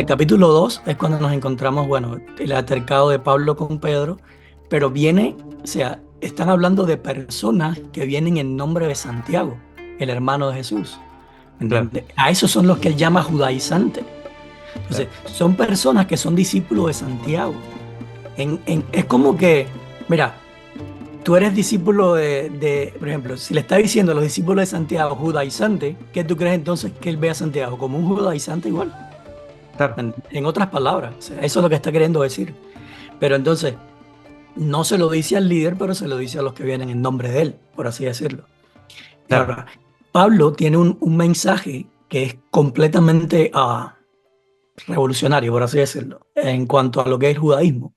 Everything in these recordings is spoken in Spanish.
el capítulo 2 es cuando nos encontramos, bueno, el altercado de Pablo con Pedro, pero viene, o sea, están hablando de personas que vienen en nombre de Santiago, el hermano de Jesús. Claro, ¿Entiendes? A esos son los que él llama judaizantes. Entonces, claro. son personas que son discípulos de Santiago. Es como que, mira, tú eres discípulo por ejemplo, si le está diciendo a los discípulos de Santiago judaizante, ¿qué tú crees entonces que él ve a Santiago? Como un judaizante igual. Claro, En otras palabras, o sea, eso es lo que está queriendo decir. Pero entonces, no se lo dice al líder, pero se lo dice a los que vienen en nombre de él, por así decirlo. Y claro. ahora, Pablo tiene un mensaje que es completamente revolucionario, por así decirlo, en cuanto a lo que es el judaísmo.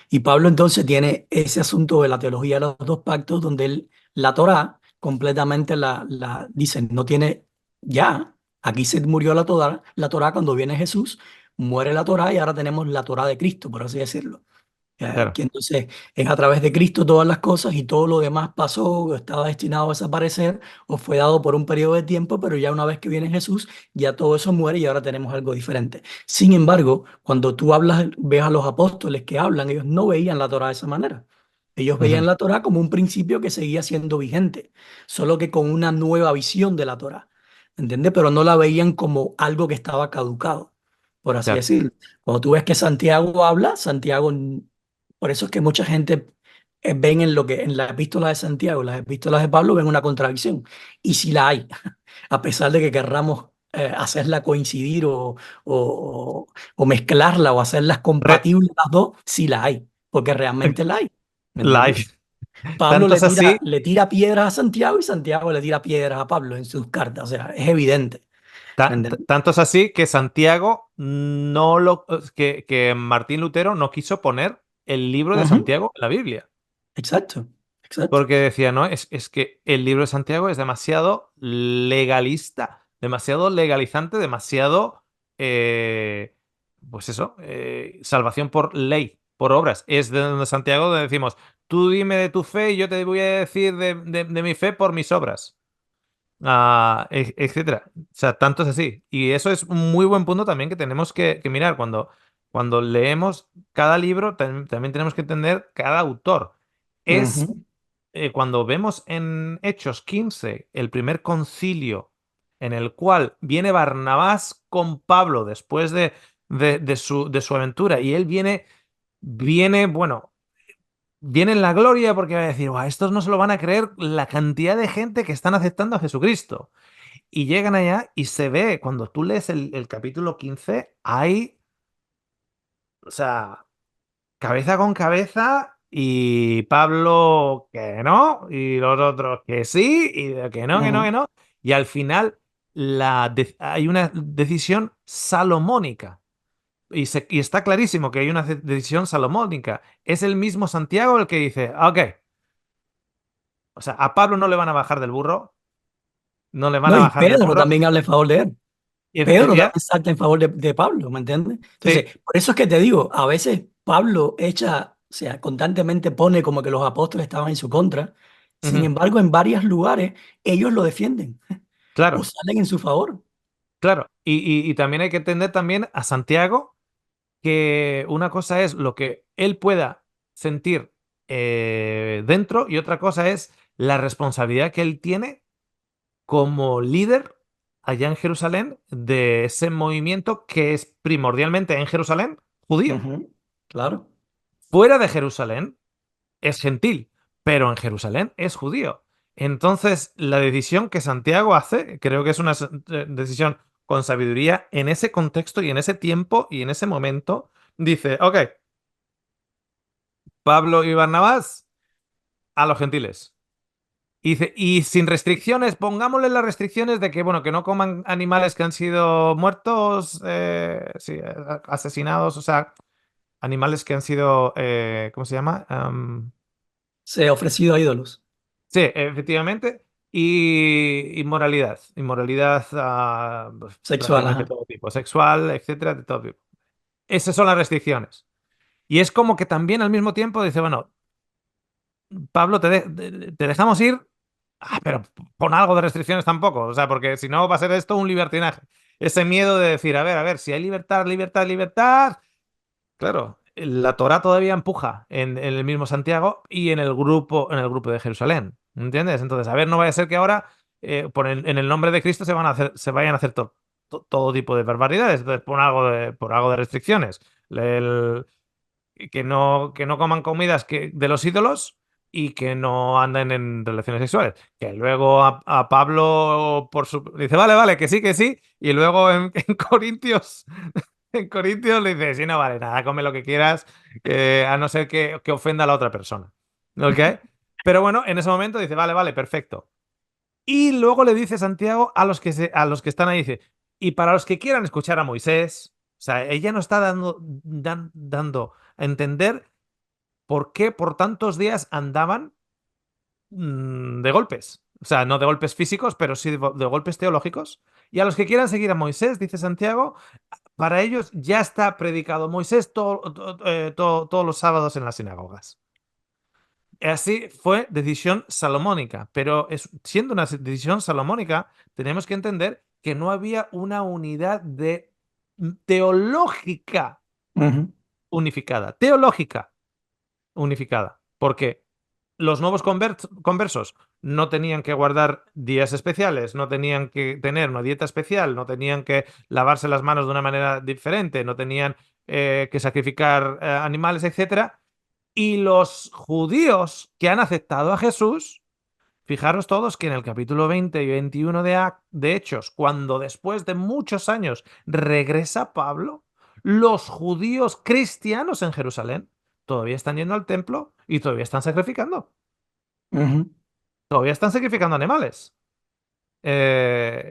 Y Pablo entonces tiene ese asunto de la teología de los dos pactos, donde él, la Torá completamente dicen, no tiene ya, aquí se murió la Torá cuando viene Jesús, muere la Torá y ahora tenemos la Torá de Cristo, por así decirlo. Claro. Que entonces es a través de Cristo todas las cosas y todo lo demás pasó o estaba destinado a desaparecer o fue dado por un periodo de tiempo, pero ya una vez que viene Jesús, ya todo eso muere y ahora tenemos algo diferente. Sin embargo, cuando tú hablas, ves a los apóstoles que hablan, ellos no veían la Torá de esa manera. Ellos veían Ujú. la Torá como un principio que seguía siendo vigente, solo que con una nueva visión de la Torá, ¿entiendes? Pero no la veían como algo que estaba caducado, por así Claro. decirlo. Cuando tú ves que Santiago habla, Santiago por eso es que mucha gente ven en lo que en la epístola de Santiago, las epístolas de Pablo ven una contradicción. Y si la hay, a pesar de que querramos hacerla coincidir o mezclarla o hacerlas compatibles las dos, sí la hay, porque realmente la hay. ¿Me entiendes? Live. Pablo Tanto es así, le tira piedras a Santiago y Santiago le tira piedras a Pablo en sus cartas. O sea, es evidente. ¿Me entiendes? tanto es así que Santiago no lo, que Martín Lutero no quiso poner el libro de Ujú. Santiago en la Biblia. Exacto, exacto. Porque decía, no, es que el libro de Santiago es demasiado legalista, demasiado legalizante, demasiado, pues eso, salvación por ley, por obras. Es de donde Santiago donde decimos, tú dime de tu fe y yo te voy a decir de mi fe por mis obras, etcétera. O sea, tanto es así. Y eso es un muy buen punto también que tenemos que mirar. Cuando leemos cada libro, también tenemos que entender cada autor. Es Ujú, cuando vemos en Hechos 15 el primer concilio en el cual viene Barnabás con Pablo después de su aventura y él bueno, viene en la gloria porque va a decir, "Buah, estos no se lo van a creer la cantidad de gente que están aceptando a Jesucristo". Y llegan allá y se ve, cuando tú lees el capítulo 15 hay, o sea, cabeza con cabeza y Pablo que no, y los otros que sí, y que no, que no, ujú. que no. Y al final hay una decisión salomónica. Y está clarísimo que hay una decisión salomónica. Es el mismo Santiago el que dice, ok, o sea, a Pablo no le van a bajar del burro, no le van No, a y bajar del Pedro burro. también habla en favor de él. Pedro también salta en favor de Pablo, ¿me entiendes? Sí. Entonces, por eso es que te digo, a veces Pablo echa, o sea, constantemente pone como que los apóstoles estaban en su contra. Sin Ujú. embargo, en varios lugares ellos lo defienden o Claro, salen en su favor. claro. Y también hay que entender también a Santiago que una cosa es lo que él pueda sentir dentro y otra cosa es la responsabilidad que él tiene como líder allá en Jerusalén de ese movimiento que es primordialmente en Jerusalén judío. Ujú, claro. Fuera de Jerusalén es gentil, pero en Jerusalén es judío. Entonces, la decisión que Santiago hace, creo que es una decisión con sabiduría en ese contexto y en ese tiempo y en ese momento. Dice, ok, Pablo y Barnabás a los gentiles. Y dice, y sin restricciones, pongámosle las restricciones de que, bueno, que no coman animales que han sido muertos, sí, asesinados, o sea, animales que han sido, ¿cómo se llama? Se ha ofrecido a ídolos Sí, efectivamente. Y inmoralidad. Inmoralidad pues, sexuales. prácticamente Ajá. todo tipo. Sexual, etcétera, de todo tipo. Esas son las restricciones. Y es como que también al mismo tiempo dice, bueno, Pablo, te dejamos ir, pero pon algo de restricciones tampoco. O sea, porque si no va a ser esto un libertinaje. ese miedo de decir, a ver, si hay libertad, libertad, libertad. Claro, la Torá todavía empuja en el mismo Santiago y en el grupo de Jerusalén. ¿Entiendes? Entonces, a ver, no vaya a ser que ahora en el nombre de Cristo se vayan a hacer todo tipo de barbaridades. Entonces, por algo de restricciones. El- que no coman comidas de los ídolos y que no anden en relaciones sexuales. Que luego a Pablo dice, vale, vale, que sí. Y luego en Corintios en Corintios le dice, sí, no vale nada, come lo que quieras, a no ser que ofenda a la otra persona. ¿Ok? Pero bueno, en ese momento dice, vale, vale, perfecto. Y luego le dice Santiago a los que están ahí, dice, y para los que quieran escuchar a Moisés, o sea, ella no está dando a entender por qué por tantos días andaban de golpes. O sea, no de golpes físicos, pero sí de golpes teológicos. Y a los que quieran seguir a Moisés, dice Santiago, para ellos ya está predicado Moisés todos los sábados en las sinagogas. Así fue decisión salomónica, pero siendo una decisión salomónica, tenemos que entender que no había una unidad teológica Ujú, unificada. Teológica unificada. Porque los nuevos conversos no tenían que guardar días especiales, no tenían que tener una dieta especial, no tenían que lavarse las manos de una manera diferente, no tenían que sacrificar animales, etcétera. Y los judíos que han aceptado a Jesús, fijaros todos que en el capítulo 20 y 21 de Hechos, cuando después de muchos años regresa Pablo, los judíos cristianos en Jerusalén todavía están yendo al templo y todavía están sacrificando. ujú, Todavía están sacrificando animales.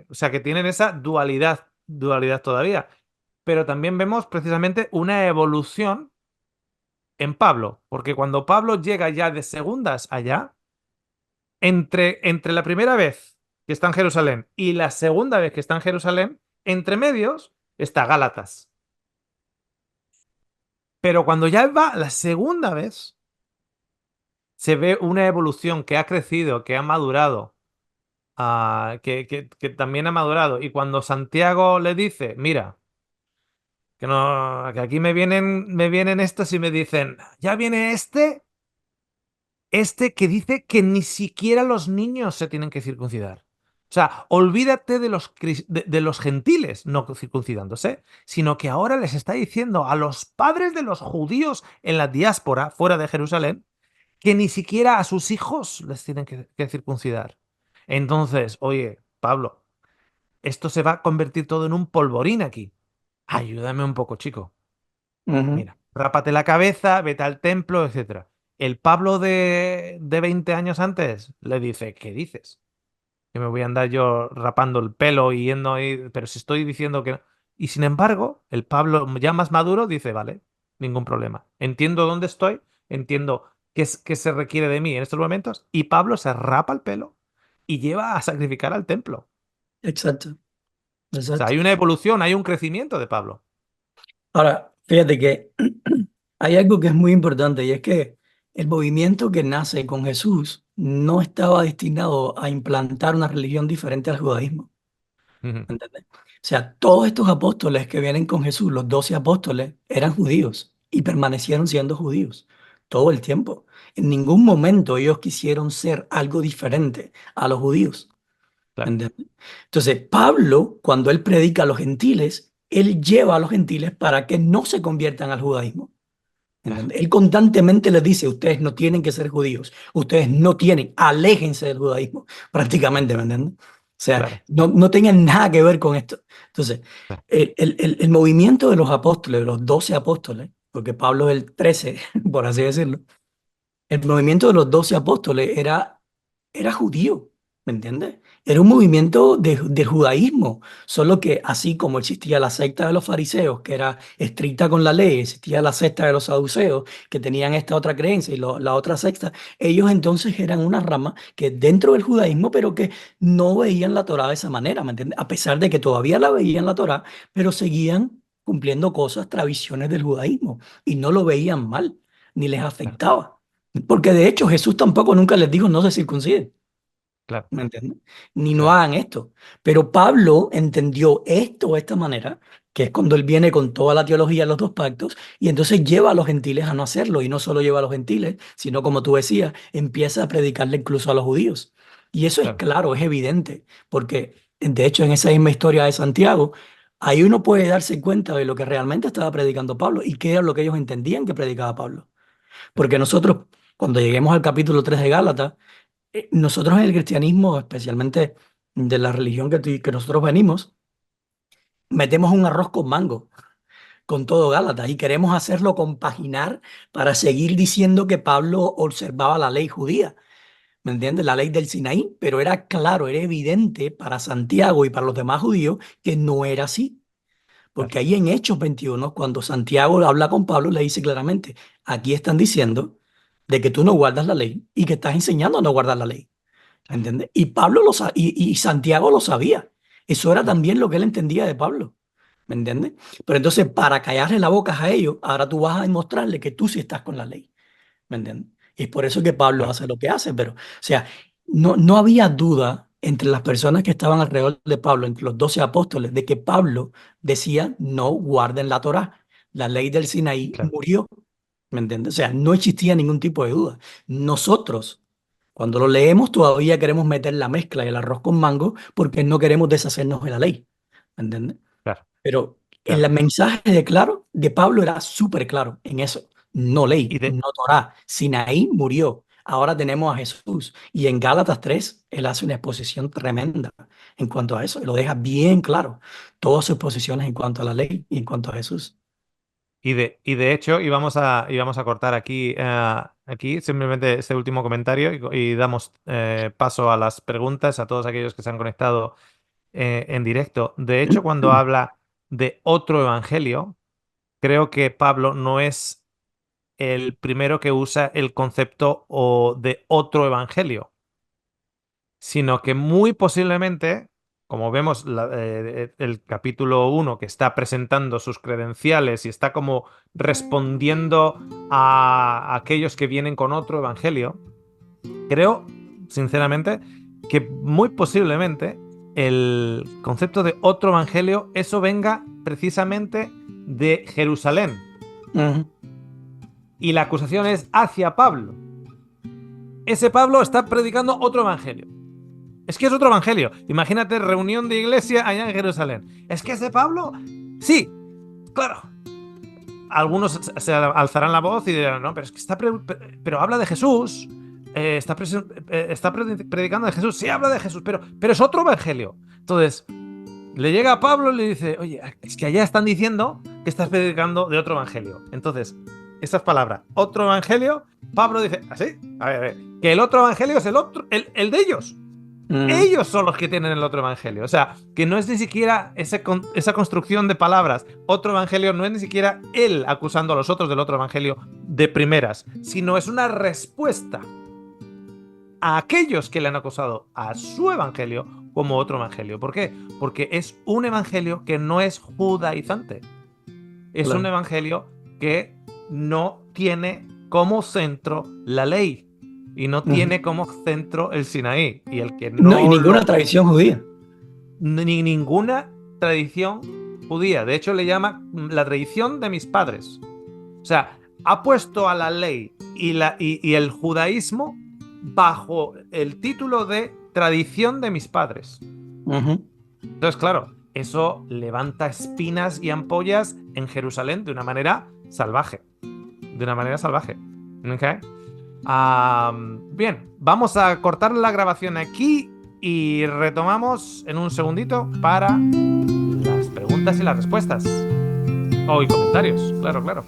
O sea que tienen esa dualidad todavía. Pero también vemos precisamente una evolución en Pablo, porque cuando Pablo llega ya de segundas allá, entre la primera vez que está en Jerusalén y la segunda vez que está en Jerusalén, entre medios está Gálatas. Pero cuando ya va la segunda vez, se ve una evolución que ha crecido, que ha madurado, que también ha madurado. Y cuando Santiago le dice, mira, que, no, que aquí me vienen estos y me dicen, ya viene este que dice que ni siquiera los niños se tienen que circuncidar. O sea, olvídate de los gentiles no circuncidándose, sino que ahora les está diciendo a los padres de los judíos en la diáspora, fuera de Jerusalén, que ni siquiera a sus hijos les tienen que circuncidar. Entonces, oye, Pablo, esto se va a convertir todo en un polvorín aquí. Ayúdame un poco, chico. ujú. Mira, rápate la cabeza, vete al templo, etcétera. El Pablo de 20 años antes le dice, ¿qué dices? Que me voy a andar yo rapando el pelo y yendo ahí, pero si estoy diciendo que no. Y sin embargo, el Pablo ya más maduro dice, vale, ningún problema. Entiendo dónde estoy, entiendo qué se requiere de mí en estos momentos, y Pablo se rapa el pelo y lleva a sacrificar al templo. Exacto, O sea, exacto. hay una evolución, hay un crecimiento de Pablo. Ahora, fíjate que hay algo que es muy importante y es que el movimiento que nace con Jesús no estaba destinado a implantar una religión diferente al judaísmo. Ujú, ¿Entendés? O sea, todos estos apóstoles que vienen con Jesús, los 12 apóstoles, eran judíos y permanecieron siendo judíos todo el tiempo. En ningún momento ellos quisieron ser algo diferente a los judíos. claro, ¿Entiendes? Entonces, Pablo, cuando él predica a los gentiles, él lleva a los gentiles para que no se conviertan al judaísmo. claro, ¿Entendés? Él constantemente les dice, ustedes no tienen que ser judíos, ustedes no tienen, aléjense del judaísmo, prácticamente, ¿me entiendes? O sea, claro, no tengan nada que ver con esto. Entonces, claro. el movimiento de los apóstoles, de los 12 apóstoles, porque Pablo es el 13 por así decirlo, el movimiento de los 12 apóstoles era judío, ¿me entiendes? Era un movimiento del judaísmo, solo que así como existía la secta de los fariseos, que era estricta con la ley, existía la secta de los saduceos, que tenían esta otra creencia, y la otra secta, ellos entonces eran una rama que dentro del judaísmo, pero que no veían la Torá de esa manera, ¿me entiendes? A pesar de que todavía la veían la Torá, pero seguían cumpliendo cosas, tradiciones del judaísmo, y no lo veían mal, ni les Claro. afectaba. Porque de hecho Jesús tampoco nunca les dijo no se circunciden. claro, ¿Me entiendes? Ni no claro, hagan esto. Pero Pablo entendió esto de esta manera, que es cuando él viene con toda la teología de los dos pactos, y entonces lleva a los gentiles a no hacerlo, y no solo lleva a los gentiles, sino como tú decías, empieza a predicarle incluso a los judíos. Y eso es claro, claro, es evidente, porque de hecho en esa misma historia de Santiago, ahí uno puede darse cuenta de lo que realmente estaba predicando Pablo y qué era lo que ellos entendían que predicaba Pablo. Porque nosotros, cuando lleguemos al capítulo 3 de Gálatas, nosotros en el cristianismo, especialmente de la religión que nosotros venimos, metemos un arroz con mango, con todo Gálatas, y queremos hacerlo compaginar para seguir diciendo que Pablo observaba la ley judía, ¿me entiendes? La ley del Sinaí, pero era claro, era evidente para Santiago y para los demás judíos que no era así. claro, Porque ahí en Hechos 21, cuando Santiago habla con Pablo, le dice claramente, aquí están diciendo de que tú no guardas la ley y que estás enseñando a no guardar la ley. ¿Me claro, entiendes? Y Pablo y Santiago lo sabía. Eso era claro, también lo que él entendía de Pablo. ¿Me entiendes? Pero entonces, para callarle la boca a ellos, ahora tú vas a demostrarle que tú sí estás con la ley. ¿Me entiendes? Y es por eso que Pablo claro, hace lo que hace. Pero, o sea, no había duda entre las personas que estaban alrededor de Pablo, entre los 12 apóstoles, de que Pablo decía, no guarden la Torá. La ley del Sinaí claro, murió. ¿Me entiendes? O sea, no existía ningún tipo de duda. Nosotros, cuando lo leemos, todavía queremos meter la mezcla y el arroz con mango porque no queremos deshacernos de la ley. ¿Me entiendes? claro, Pero claro. el mensaje de Pablo era súper claro en eso. No Y ley, de, no Torá. Sinaí murió. Ahora tenemos a Jesús. Y en Gálatas 3 él hace una exposición tremenda en cuanto a eso. Y lo deja bien claro. Todas sus posiciones en cuanto a la ley y en cuanto a Jesús. y de hecho, y vamos a cortar aquí simplemente este último comentario y damos paso a las preguntas a todos aquellos que se han conectado en directo. De hecho, cuando habla de otro evangelio, creo que Pablo no es el primero que usa el concepto de otro evangelio, sino que muy posiblemente, como vemos el capítulo 1 que está presentando sus credenciales y está como respondiendo a aquellos que vienen con otro evangelio, creo, sinceramente, que muy posiblemente el concepto de otro evangelio, eso venga precisamente de Jerusalén. Ujú, Y la acusación es hacia Pablo. Ese Pablo está predicando otro evangelio. Es que es otro evangelio. Imagínate reunión de iglesia allá en Jerusalén. ¿Es que ese Pablo? Sí, claro. Algunos se alzarán la voz y dirán, no, pero es que pero habla de Jesús. Está predicando de Jesús. Sí, habla de Jesús, pero es otro evangelio. Entonces, le llega a Pablo y le dice, oye, es que allá están diciendo que estás predicando de otro evangelio. Entonces, esas palabras, otro evangelio, Pablo dice, ¿así? A ver, que el otro evangelio es el otro, el de ellos. ujú, Ellos son los que tienen el otro evangelio. O sea, que no es ni siquiera esa construcción de palabras. Otro evangelio no es ni siquiera él acusando a los otros del otro evangelio de primeras, sino es una respuesta a aquellos que le han acusado a su evangelio como otro evangelio. ¿Por qué? Porque es un evangelio que no es judaizante. Es un claro. evangelio que no tiene como centro la ley y no Ujú. tiene como centro el Sinaí. Y el que No, y no ninguna lo tradición judía. ni ninguna tradición judía. De hecho, le llama la tradición de mis padres. O sea, ha puesto a la ley y el judaísmo bajo el título de tradición de mis padres. Ujú. Entonces, claro, eso levanta espinas y ampollas en Jerusalén de una manera salvaje. De una manera salvaje. ¿Ok? Bien, vamos a cortar la grabación aquí y retomamos en un segundito para las preguntas y las respuestas. O y comentarios, claro, claro.